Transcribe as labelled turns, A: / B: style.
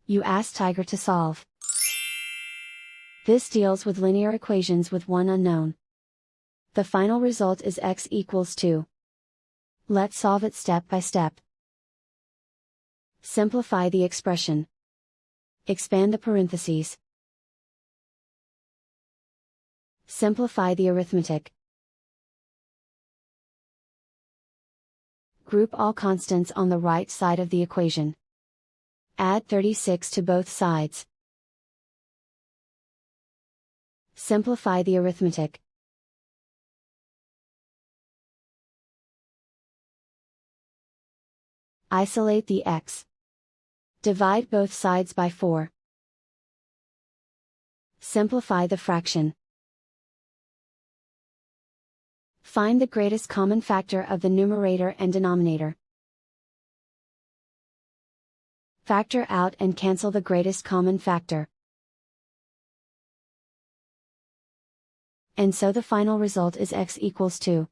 A: You ask Tiger to solve. This deals with linear equations with one unknown. The final result is x equals 2. Let's solve it step by step. Simplify the expression. Expand the parentheses. Simplify the arithmetic. Group all constants on the right side of the equation. Add 36 to both sides. Simplify the arithmetic. Isolate the x. Divide both sides by 4. Simplify the fraction. Find the greatest common factor of the numerator and denominator. Factor out and cancel the greatest common factor. And so the final result is x equals 2.